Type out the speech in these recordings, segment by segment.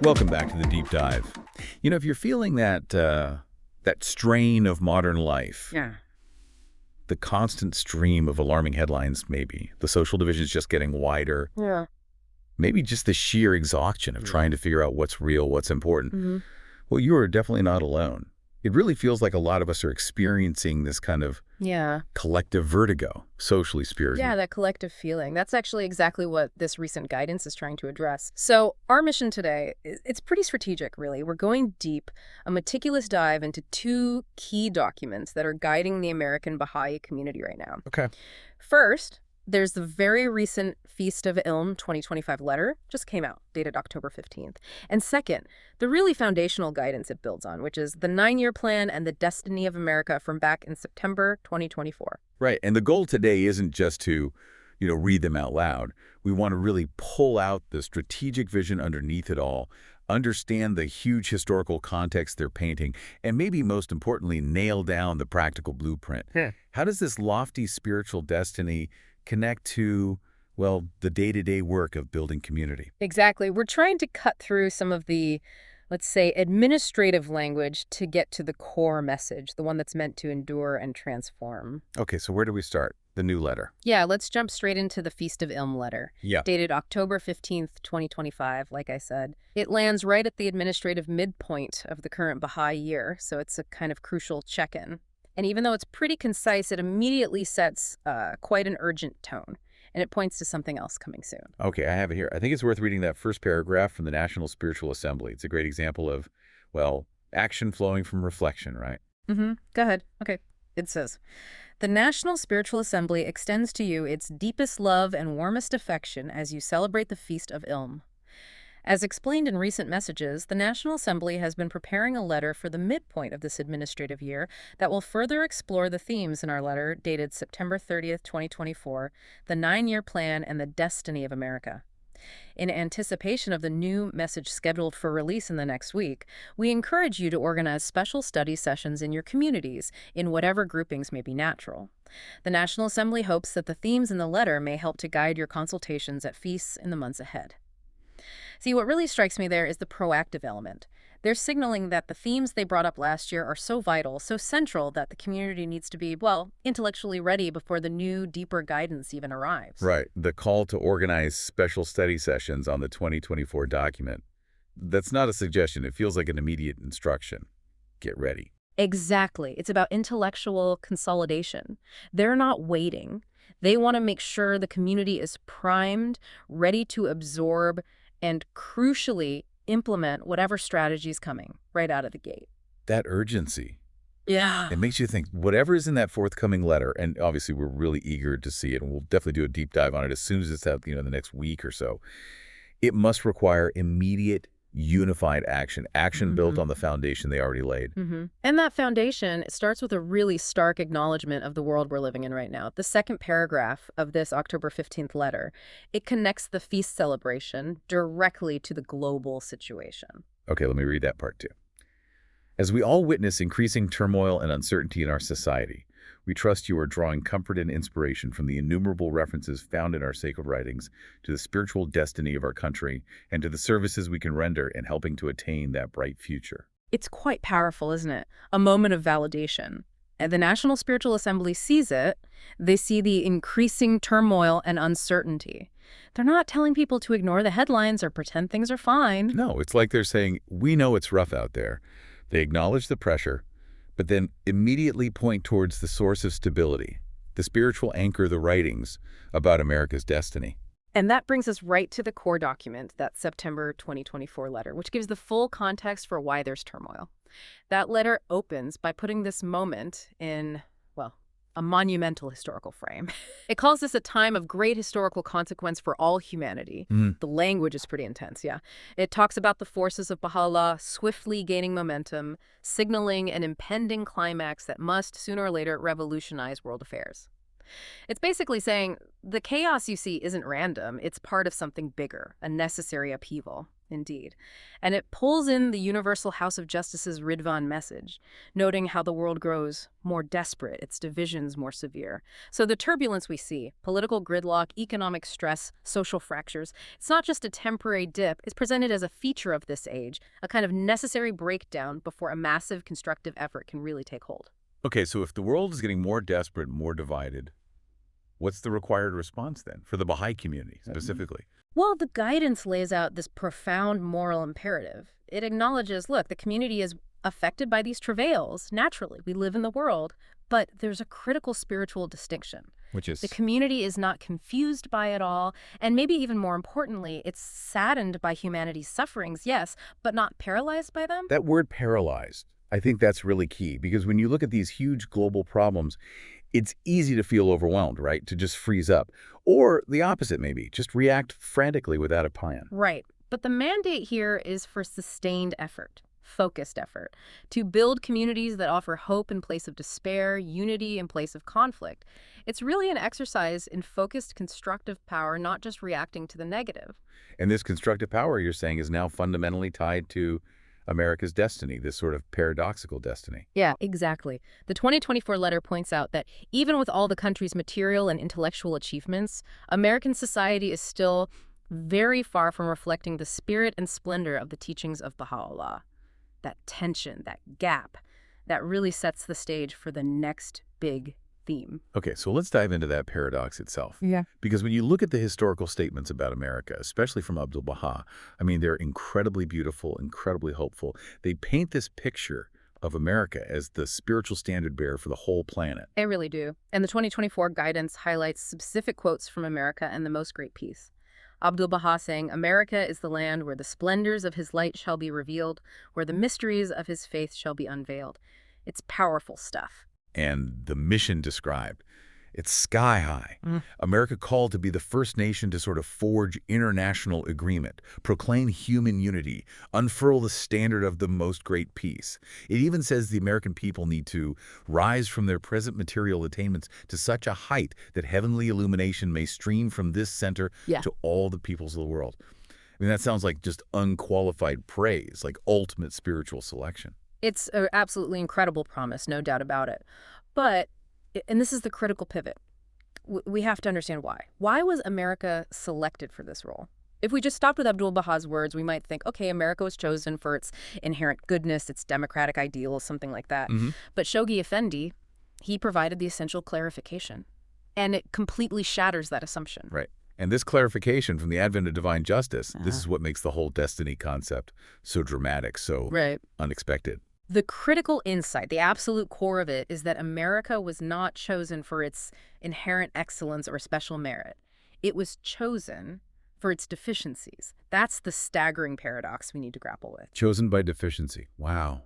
Welcome back to the Deep Dive. You know, if you're feeling that strain of modern life, Yeah. the constant stream of alarming headlines maybe, the social divisions just getting wider, Yeah. maybe just the sheer exhaustion of trying to figure out what's real, what's important, Mm-hmm. well, you are definitely not alone. It really feels like a lot of us are experiencing this kind of Yeah. collective vertigo, socially, spiritually. Yeah, that collective feeling. That's actually exactly what this recent guidance is trying to address. So our mission today, it's pretty strategic, really. We're going deep, a meticulous dive into two key documents that are guiding the American Baha'i community right now. Okay. First, there's the very recent Feast of Ilm 2025 letter, just came out, dated October 15th. And second, the really foundational guidance it builds on, which is the 9-year plan and the destiny of America from back in September 2024. Right. And the goal today isn't just to, read them out loud. We want to really pull out the strategic vision underneath it all, understand the huge historical context they're painting, and maybe most importantly, nail down the practical blueprint. How does this lofty spiritual destiny connect to, well, the day-to-day work of building community? Exactly. We're trying to cut through some of the, let's say, administrative language to get to the core message, the one that's meant to endure and transform. Okay, so where do we start? The new letter. Yeah, let's jump straight into the Feast of Ilm letter. Yeah. Dated October 15th, 2025, like I said. It lands right at the administrative midpoint of the current Baha'i year, so it's a kind of crucial check-in. And even though it's pretty concise, it immediately sets quite an urgent tone. And it points to something else coming soon. Okay, I have it here. I think it's worth reading that first paragraph from the National Spiritual Assembly. It's a great example of, well, action flowing from reflection, right? Mm-hmm. Go ahead. Okay. It says, "The National Spiritual Assembly extends to you its deepest love and warmest affection as you celebrate the Feast of Ilm. As explained in recent messages, the National Assembly has been preparing a letter for the midpoint of this administrative year that will further explore the themes in our letter dated September 30th, 2024, the 9-year plan and the destiny of America. In anticipation of the new message scheduled for release in the next week, we encourage you to organize special study sessions in your communities, in whatever groupings may be natural. The National Assembly hopes that the themes in the letter may help to guide your consultations at feasts in the months ahead." See, what really strikes me there is the proactive element. They're signaling that the themes they brought up last year are so vital, so central, that the community needs to be, well, intellectually ready before the new, deeper guidance even arrives. Right. The call to organize special study sessions on the 2024 document. That's not a suggestion. It feels like an immediate instruction. Get ready. Exactly. It's about intellectual consolidation. They're not waiting. They want to make sure the community is primed, ready to absorb, and crucially, implement whatever strategy is coming right out of the gate. That urgency. Yeah. It makes you think, whatever is in that forthcoming letter, and obviously we're really eager to see it, and we'll definitely do a deep dive on it as soon as it's out, the next week or so. It must require immediate, unified action built on the foundation they already laid. And that foundation starts with a really stark acknowledgement of the world we're living in right now. The second paragraph of this October 15th letter, it connects the feast celebration directly to the global situation. Okay, let me read that part too. "As we all witness increasing turmoil and uncertainty in our society, we trust you are drawing comfort and inspiration from the innumerable references found in our sacred writings to the spiritual destiny of our country and to the services we can render in helping to attain that bright future." It's quite powerful, isn't it? A moment of validation. And the National Spiritual Assembly sees it. They see the increasing turmoil and uncertainty. They're not telling people to ignore the headlines or pretend things are fine. No, it's like they're saying, we know it's rough out there. They acknowledge the pressure, but then immediately point towards the source of stability, the spiritual anchor, the writings about America's destiny. And that brings us right to the core document, that September 2024 letter, which gives the full context for why there's turmoil. That letter opens by putting this moment in, well, a monumental historical frame. It calls this a time of great historical consequence for all humanity. The language is pretty intense, yeah. It talks about the forces of Bahá'u'lláh swiftly gaining momentum, signaling an impending climax that must, sooner or later, revolutionize world affairs. It's basically saying the chaos you see isn't random. It's part of something bigger, a necessary upheaval. Indeed. And it pulls in the Universal House of Justice's Ridvan message, noting how the world grows more desperate, its divisions more severe. So the turbulence we see, political gridlock, economic stress, social fractures, it's not just a temporary dip, it's presented as a feature of this age, a kind of necessary breakdown before a massive constructive effort can really take hold. Okay, so if the world is getting more desperate, more divided, what's the required response then for the Baha'i community specifically? Well, the guidance lays out this profound moral imperative. It acknowledges, look, the community is affected by these travails. Naturally, we live in the world, but there's a critical spiritual distinction. Which is? The community is not confused by it all, and maybe even more importantly, it's saddened by humanity's sufferings, yes, but not paralyzed by them. That word paralyzed, I think that's really key, because when you look at these huge global problems, it's easy to feel overwhelmed, right? To just freeze up. Or the opposite, maybe, just react frantically without a plan. Right. But the mandate here is for sustained effort, focused effort, to build communities that offer hope in place of despair, unity in place of conflict. It's really an exercise in focused constructive power, not just reacting to the negative. And this constructive power, you're saying, is now fundamentally tied to America's destiny, this sort of paradoxical destiny. Yeah, exactly. The 2024 letter points out that even with all the country's material and intellectual achievements, American society is still very far from reflecting the spirit and splendor of the teachings of Baha'u'lláh. That tension, that gap, that really sets the stage for the next big theme. Okay, so let's dive into that paradox itself. Yeah. Because when you look at the historical statements about America, especially from Abdu'l-Bahá, I mean, they're incredibly beautiful, incredibly hopeful. They paint this picture of America as the spiritual standard bearer for the whole planet. They really do. And the 2024 guidance highlights specific quotes from America and the Most Great Peace. Abdu'l-Bahá saying, "America is the land where the splendors of his light shall be revealed, where the mysteries of his faith shall be unveiled." It's powerful stuff. And the mission described, it's sky high. America called to be the first nation to sort of forge international agreement, proclaim human unity, unfurl the standard of the most great peace. It even says the American people need to rise from their present material attainments to such a height that heavenly illumination may stream from this center to all the peoples of the world. I mean, that sounds like just unqualified praise, like ultimate spiritual selection. It's an absolutely incredible promise, no doubt about it. But, and this is the critical pivot, we have to understand why. Why was America selected for this role? If we just stopped with Abdu'l-Bahā's words, we might think, okay, America was chosen for its inherent goodness, its democratic ideals, something like that. But Shoghi Effendi, he provided the essential clarification. And it completely shatters that assumption. Right. And this clarification from the advent of divine justice, this is what makes the whole destiny concept so dramatic, so unexpected. The critical insight, the absolute core of it, is that America was not chosen for its inherent excellence or special merit. It was chosen for its deficiencies. That's the staggering paradox we need to grapple with. Chosen by deficiency. Wow.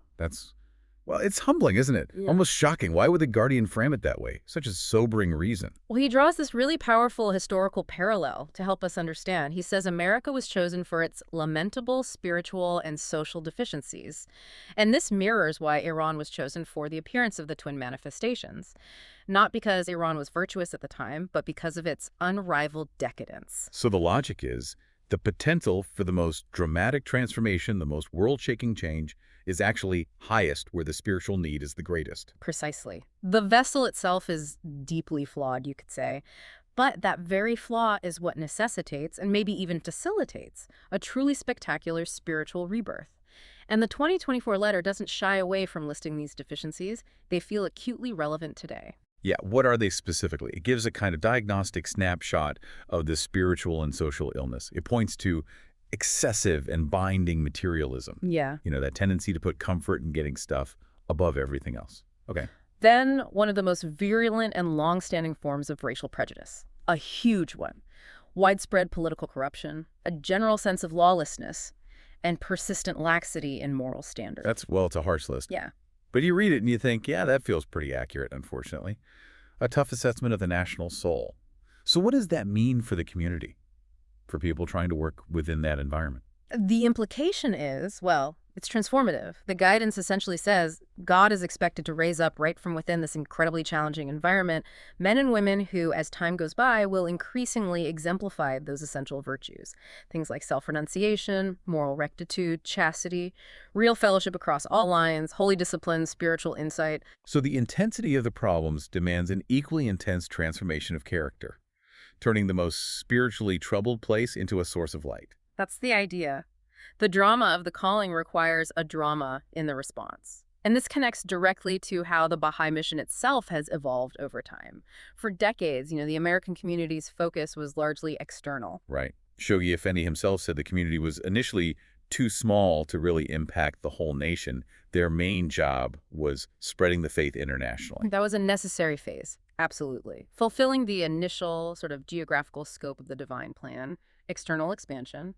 Well, it's humbling, isn't it? Yeah. Almost shocking. Why would the Guardian frame it that way? Such a sobering reason. Well, he draws this really powerful historical parallel to help us understand. He says America was chosen for its lamentable spiritual and social deficiencies. And this mirrors why Iran was chosen for the appearance of the twin manifestations. Not because Iran was virtuous at the time, but because of its unrivaled decadence. So the logic is, the potential for the most dramatic transformation, the most world-shaking change, is actually highest where the spiritual need is the greatest. Precisely. The vessel itself is deeply flawed, you could say. But that very flaw is what necessitates, and maybe even facilitates, a truly spectacular spiritual rebirth. And the 2024 letter doesn't shy away from listing these deficiencies. They feel acutely relevant today. Yeah, what are they specifically? It gives a kind of diagnostic snapshot of the spiritual and social illness. It points to excessive and binding materialism. Yeah. You know, that tendency to put comfort in getting stuff above everything else. Okay. Then one of the most virulent and long-standing forms of racial prejudice, a huge one. Widespread political corruption, a general sense of lawlessness, and persistent laxity in moral standards. It's a harsh list. Yeah. But you read it and you think, yeah, that feels pretty accurate, unfortunately. A tough assessment of the national soul. So what does that mean for the community, for people trying to work within that environment? The implication is, well, It's transformative. The guidance essentially says God is expected to raise up right from within this incredibly challenging environment men and women who, as time goes by, will increasingly exemplify those essential virtues. Things like self-renunciation, moral rectitude, chastity, real fellowship across all lines, holy discipline, spiritual insight. So the intensity of the problems demands an equally intense transformation of character, turning the most spiritually troubled place into a source of light. That's the idea. The drama of the calling requires a drama in the response. And this connects directly to how the Baha'i mission itself has evolved over time. For decades, the American community's focus was largely external. Right. Shoghi Effendi himself said the community was initially too small to really impact the whole nation. Their main job was spreading the faith internationally. That was a necessary phase, absolutely. Fulfilling the initial sort of geographical scope of the divine plan, external expansion.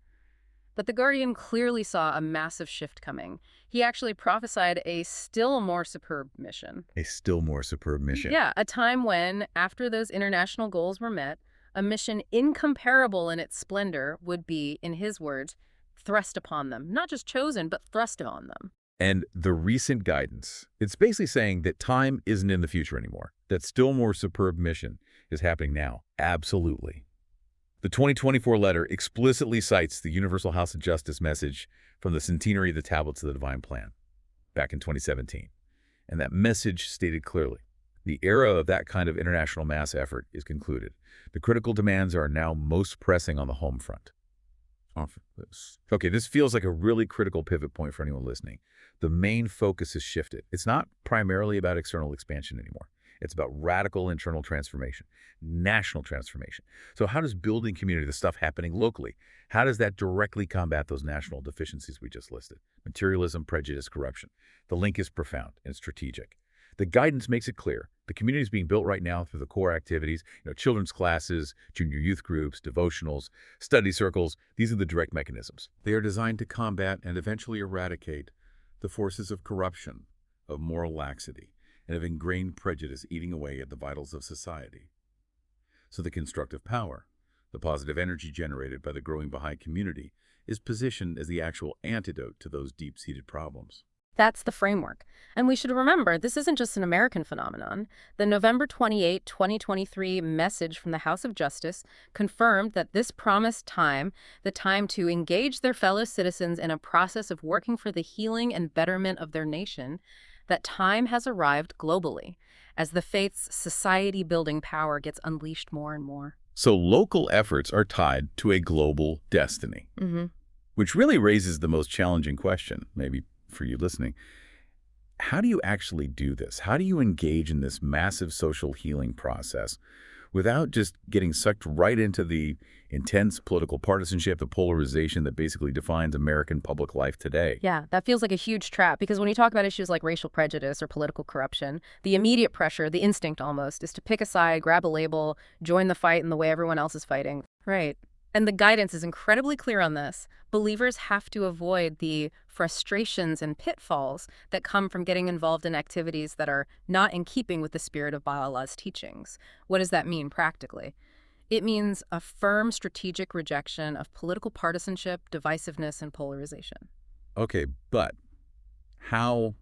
But the Guardian clearly saw a massive shift coming. He actually prophesied a still more superb mission. A still more superb mission. Yeah, a time when, after those international goals were met, a mission incomparable in its splendor would be, in his words, thrust upon them. Not just chosen, but thrust on them. And the recent guidance, it's basically saying that time isn't in the future anymore. That still more superb mission is happening now. Absolutely. The 2024 letter explicitly cites the Universal House of Justice message from the centenary of the Tablets of the Divine Plan back in 2017. And that message stated clearly, the era of that kind of international mass effort is concluded. The critical demands are now most pressing on the home front. Okay, this feels like a really critical pivot point for anyone listening. The main focus has shifted. It's not primarily about external expansion anymore. It's about radical internal transformation, national transformation. So how does building community, the stuff happening locally, how does that directly combat those national deficiencies we just listed? Materialism, prejudice, corruption. The link is profound and strategic. The guidance makes it clear. The community is being built right now through the core activities, children's classes, junior youth groups, devotionals, study circles. These are the direct mechanisms. They are designed to combat and eventually eradicate the forces of corruption, of moral laxity, and of ingrained prejudice eating away at the vitals of society. So the constructive power, the positive energy generated by the growing Baha'i community, is positioned as the actual antidote to those deep-seated problems. That's the framework. And we should remember, this isn't just an American phenomenon. The November 28, 2023 message from the House of Justice confirmed that this promised time, the time to engage their fellow citizens in a process of working for the healing and betterment of their nation, that time has arrived globally as the faith's society-building power gets unleashed more and more. So local efforts are tied to a global destiny, which really raises the most challenging question, maybe for you listening. How do you actually do this? How do you engage in this massive social healing process without just getting sucked right into the intense political partisanship, the polarization that basically defines American public life today? Yeah, that feels like a huge trap, because when you talk about issues like racial prejudice or political corruption, the immediate pressure, the instinct almost, is to pick a side, grab a label, join the fight in the way everyone else is fighting. Right. And the guidance is incredibly clear on this. Believers have to avoid the frustrations and pitfalls that come from getting involved in activities that are not in keeping with the spirit of Baha'u'llah's teachings. What does that mean practically? It means a firm strategic rejection of political partisanship, divisiveness, and polarization. Okay, but how?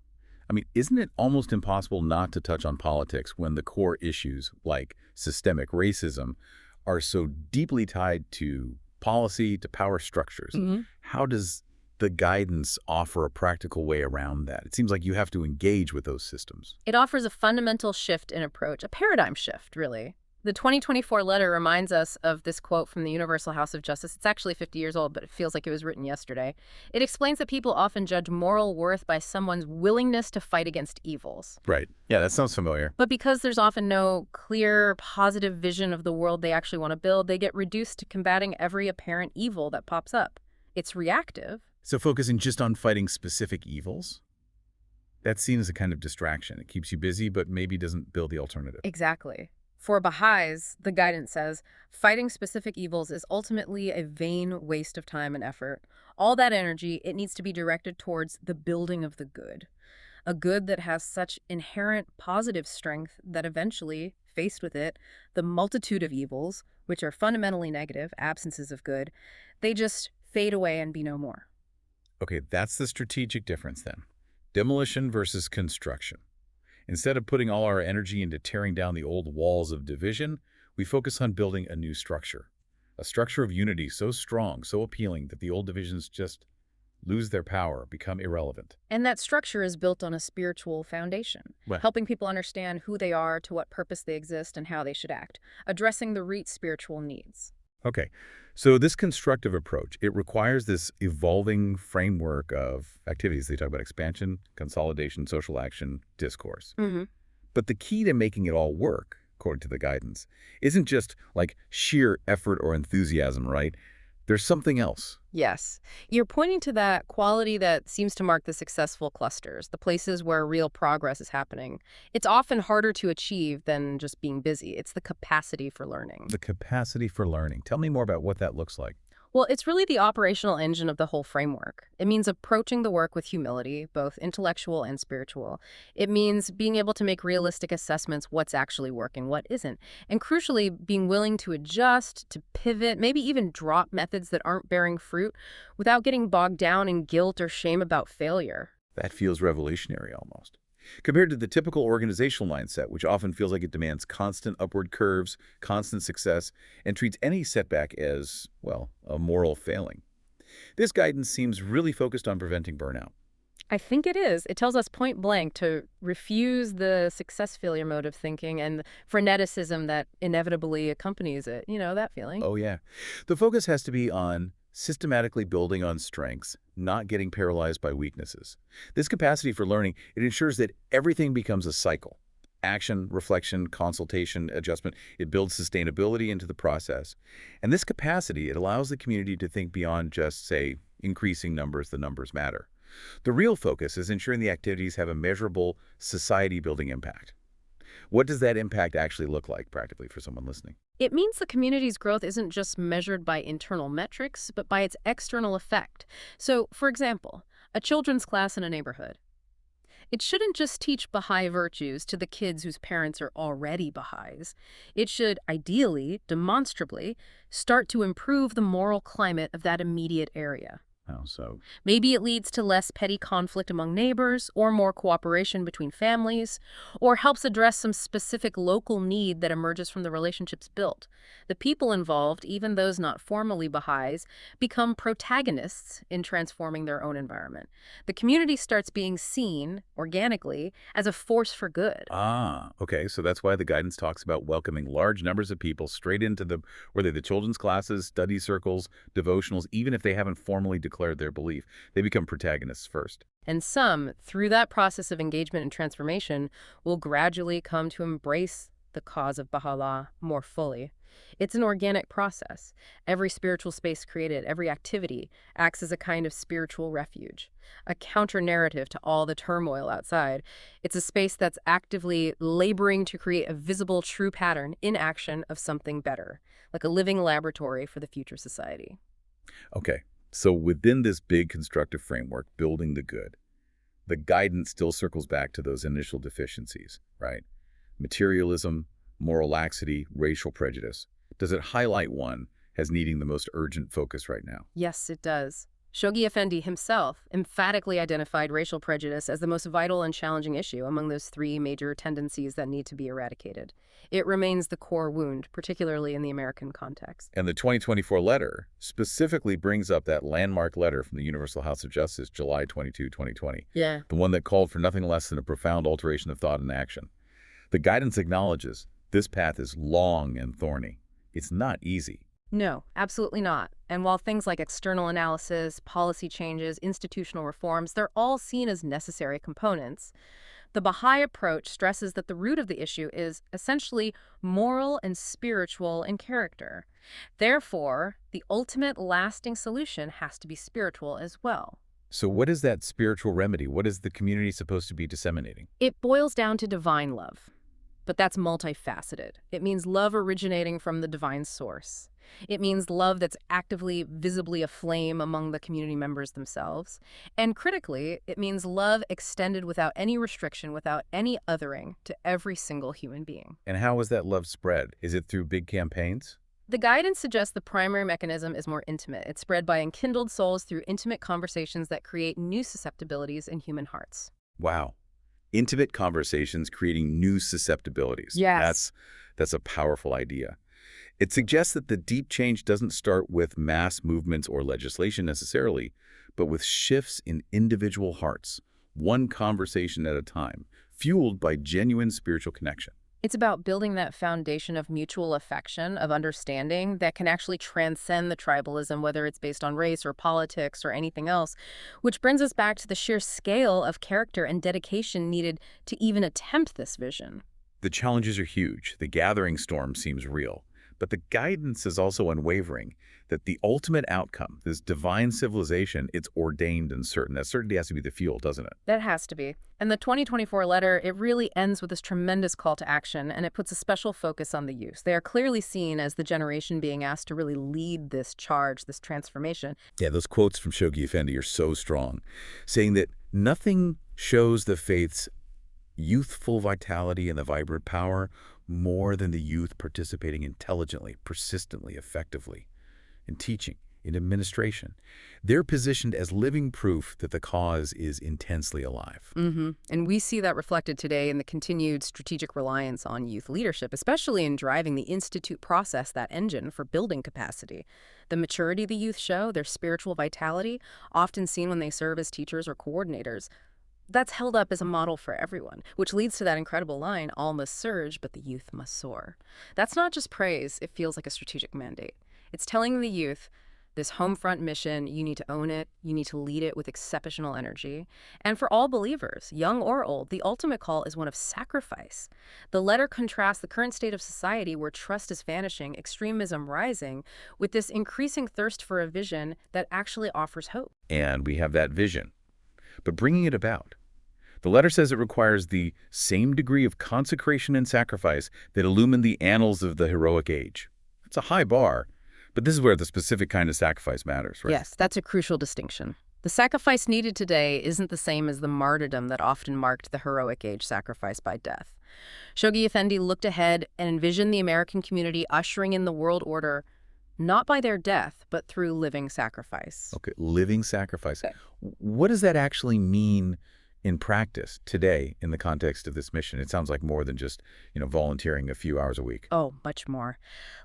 Isn't it almost impossible not to touch on politics when the core issues like systemic racism are so deeply tied to policy, to power structures? How does the guidance offer a practical way around that? It seems like you have to engage with those systems. It offers a fundamental shift in approach, a paradigm shift, really. The 2024 letter reminds us of this quote from the Universal House of Justice. It's actually 50 years old, but it feels like it was written yesterday. It explains that people often judge moral worth by someone's willingness to fight against evils. Right. Yeah, that sounds familiar. But because there's often no clear, positive vision of the world they actually want to build, they get reduced to combating every apparent evil that pops up. It's reactive. So focusing just on fighting specific evils? That's seen as a kind of distraction. It keeps you busy, but maybe doesn't build the alternative. Exactly. For Baha'is, the guidance says, fighting specific evils is ultimately a vain waste of time and effort. All that energy, it needs to be directed towards the building of the good. A good that has such inherent positive strength that eventually, faced with it, the multitude of evils, which are fundamentally negative, absences of good, they just fade away and be no more. Okay, that's the strategic difference then. Demolition versus construction. Instead of putting all our energy into tearing down the old walls of division, we focus on building a new structure. A structure of unity so strong, so appealing that the old divisions just lose their power, become irrelevant. And that structure is built on a spiritual foundation, Well, helping people understand who they are, to what purpose they exist, and how they should act, addressing the root spiritual needs. okay. So this constructive approach, it requires this evolving framework of activities. They talk about expansion, consolidation, social action, discourse. Mm-hmm. But the key to making it all work, according to the guidance, isn't just like sheer effort or enthusiasm, right? There's something else. Yes. You're pointing to that quality that seems to mark the successful clusters, the places where real progress is happening. It's often harder to achieve than just being busy. It's the capacity for learning. The capacity for learning. Tell me more about what that looks like. Well, it's really the operational engine of the whole framework. It means approaching the work with humility, both intellectual and spiritual. It means being able to make realistic assessments what's actually working, what isn't. And crucially, being willing to adjust, to pivot, maybe even drop methods that aren't bearing fruit without getting bogged down in guilt or shame about failure. That feels revolutionary almost. Compared to the typical organizational mindset, which often feels like it demands constant upward curves, constant success, and treats any setback as, well, a moral failing. This guidance seems really focused on preventing burnout. I think it is. It tells us point blank to refuse the success failure mode of thinking and freneticism that inevitably accompanies it. You know, that feeling. Oh, yeah. The focus has to be on systematically building on strengths, not getting paralyzed by weaknesses. This capacity for learning, it ensures that everything becomes a cycle. Action, reflection, consultation, adjustment, it builds sustainability into the process. And this capacity, it allows the community to think beyond just, say, increasing numbers, the numbers matter. The real focus is ensuring the activities have a measurable society-building impact. What does that impact actually look like practically for someone listening? It means the community's growth isn't just measured by internal metrics, but by its external effect. So, for example, a children's class in a neighborhood. It shouldn't just teach Baha'i virtues to the kids whose parents are already Baha'is. It should, ideally, demonstrably, start to improve the moral climate of that immediate area. How so? Maybe it leads to less petty conflict among neighbors, or more cooperation between families, or helps address some specific local need that emerges from the relationships built. The people involved, even those not formally Baha'is, become protagonists in transforming their own environment. The community starts being seen, organically, as a force for good. Ah, okay. So that's why the guidance talks about welcoming large numbers of people straight into whether the children's classes, study circles, devotionals, even if they haven't formally declared their belief. They become protagonists first. And some, through that process of engagement and transformation, will gradually come to embrace the cause of Baha'u'lláh more fully. It's an organic process. Every spiritual space created, every activity, acts as a kind of spiritual refuge, a counter-narrative to all the turmoil outside. It's a space that's actively laboring to create a visible, true pattern in action of something better, like a living laboratory for the future society. Okay. So within this big constructive framework, building the good, the guidance still circles back to those initial deficiencies, right? Materialism, moral laxity, racial prejudice. Does it highlight one as needing the most urgent focus right now? Yes, it does. Shoghi Effendi himself emphatically identified racial prejudice as the most vital and challenging issue among those three major tendencies that need to be eradicated. It remains the core wound, particularly in the American context. And the 2024 letter specifically brings up that landmark letter from the Universal House of Justice, July 22, 2020. Yeah. The one that called for nothing less than a profound alteration of thought and action. The guidance acknowledges this path is long and thorny. It's not easy. No, absolutely not. And while things like external analysis, policy changes, institutional reforms, they're all seen as necessary components, the Baha'i approach stresses that the root of the issue is essentially moral and spiritual in character. Therefore, the ultimate lasting solution has to be spiritual as well. So what is that spiritual remedy? What is the community supposed to be disseminating? It boils down to divine love, but that's multifaceted. It means love originating from the divine source. It means love that's actively, visibly aflame among the community members themselves. And critically, it means love extended without any restriction, without any othering to every single human being. And how is that love spread? Is it through big campaigns? The guidance suggests the primary mechanism is more intimate. It's spread by enkindled souls through intimate conversations that create new susceptibilities in human hearts. Wow. Intimate conversations creating new susceptibilities. Yes. That's a powerful idea. It suggests that the deep change doesn't start with mass movements or legislation necessarily, but with shifts in individual hearts, one conversation at a time, fueled by genuine spiritual connection. It's about building that foundation of mutual affection, of understanding that can actually transcend the tribalism, whether it's based on race or politics or anything else, which brings us back to the sheer scale of character and dedication needed to even attempt this vision. The challenges are huge. The gathering storm seems real. But the guidance is also unwavering, that the ultimate outcome, this divine civilization, it's ordained and certain. That certainty has to be the fuel, doesn't it? That has to be. And the 2024 letter, it really ends with this tremendous call to action, and it puts a special focus on the youth. They are clearly seen as the generation being asked to really lead this charge, this transformation. Yeah, those quotes from Shoghi Effendi are so strong, saying that nothing shows the faith's youthful vitality and the vibrant power more than the youth participating intelligently, persistently, effectively in teaching, in administration. They're positioned as living proof that the cause is intensely alive. And we see that reflected today in the continued strategic reliance on youth leadership, especially in driving the institute process, that engine for building capacity. The maturity the youth show, their spiritual vitality, often seen when they serve as teachers or coordinators, that's held up as a model for everyone, which leads to that incredible line, all must surge, but the youth must soar. That's not just praise, it feels like a strategic mandate. It's telling the youth, this home front mission, you need to own it, you need to lead it with exceptional energy. And for all believers, young or old, the ultimate call is one of sacrifice. The letter contrasts the current state of society where trust is vanishing, extremism rising, with this increasing thirst for a vision that actually offers hope. And we have that vision. But bringing it about, the letter says it requires the same degree of consecration and sacrifice that illumined the annals of the heroic age. It's a high bar, but this is where the specific kind of sacrifice matters, right? Yes, that's a crucial distinction. The sacrifice needed today isn't the same as the martyrdom that often marked the heroic age, sacrifice by death. Shoghi Effendi looked ahead and envisioned the American community ushering in the world order not by their death, but through living sacrifice. Okay, living sacrifice. Okay. What does that actually mean in practice today in the context of this mission? It sounds like more than just, volunteering a few hours a week. Oh, much more.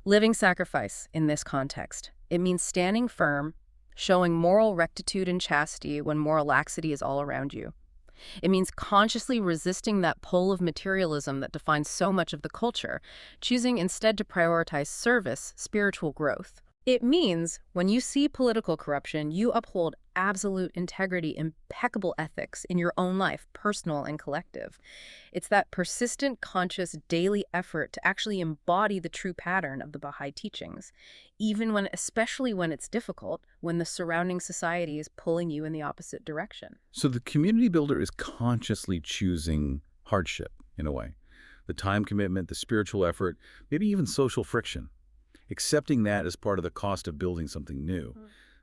Living sacrifice in this context. It means standing firm, showing moral rectitude and chastity when moral laxity is all around you. It means consciously resisting that pull of materialism that defines so much of the culture, choosing instead to prioritize service, spiritual growth. It means when you see political corruption, you uphold absolute integrity, impeccable ethics in your own life, personal and collective. It's that persistent, conscious, daily effort to actually embody the true pattern of the Baha'i teachings, especially when it's difficult, when the surrounding society is pulling you in the opposite direction. So the community builder is consciously choosing hardship, in a way. The time commitment, the spiritual effort, maybe even social friction. Accepting that as part of the cost of building something new.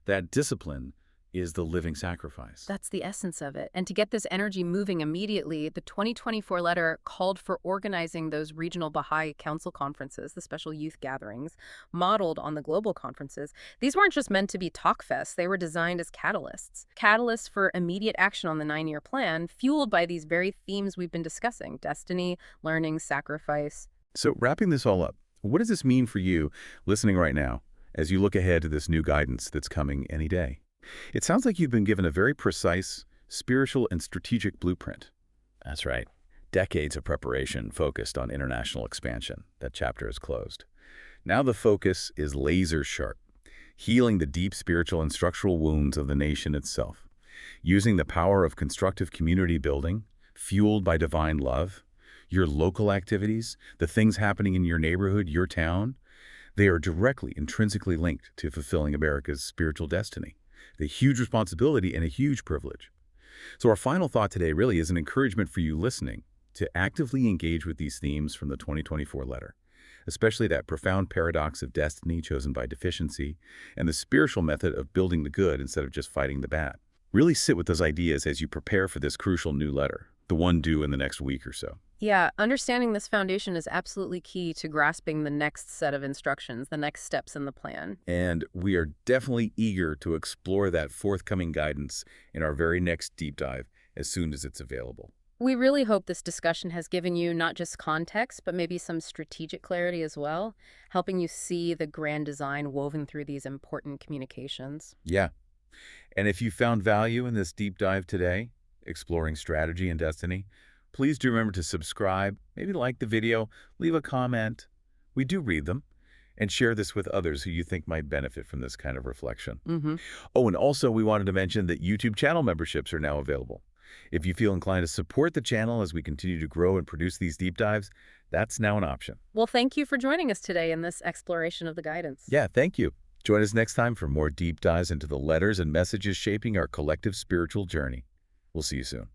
That discipline is the living sacrifice. That's the essence of it. And to get this energy moving immediately, the 2024 letter called for organizing those regional Baha'i council conferences, the special youth gatherings, modeled on the global conferences. These weren't just meant to be talk fests. They were designed as catalysts. Catalysts for immediate action on the 9-year plan, fueled by these very themes we've been discussing: destiny, learning, sacrifice. So wrapping this all up, what does this mean for you listening right now as you look ahead to this new guidance that's coming any day? It sounds like you've been given a very precise spiritual and strategic blueprint. That's right. Decades of preparation focused on international expansion. That chapter is closed. Now the focus is laser sharp, healing the deep spiritual and structural wounds of the nation itself, using the power of constructive community building, fueled by divine love. Your local activities, the things happening in your neighborhood, your town, they are directly, intrinsically linked to fulfilling America's spiritual destiny. A huge responsibility and a huge privilege. So our final thought today really is an encouragement for you listening to actively engage with these themes from the 2024 letter, especially that profound paradox of destiny chosen by deficiency and the spiritual method of building the good instead of just fighting the bad. Really sit with those ideas as you prepare for this crucial new letter, the one due in the next week or so. Yeah, understanding this foundation is absolutely key to grasping the next set of instructions, the next steps in the plan. And we are definitely eager to explore that forthcoming guidance in our very next deep dive as soon as it's available. We really hope this discussion has given you not just context, but maybe some strategic clarity as well, helping you see the grand design woven through these important communications. Yeah. And if you found value in this deep dive today, exploring strategy and destiny, please do remember to subscribe, maybe like the video, leave a comment. We do read them. And share this with others who you think might benefit from this kind of reflection. Mm-hmm. Oh, and also we wanted to mention that YouTube channel memberships are now available. If you feel inclined to support the channel as we continue to grow and produce these deep dives, that's now an option. Well, thank you for joining us today in this exploration of the guidance. Yeah, thank you. Join us next time for more deep dives into the letters and messages shaping our collective spiritual journey. We'll see you soon.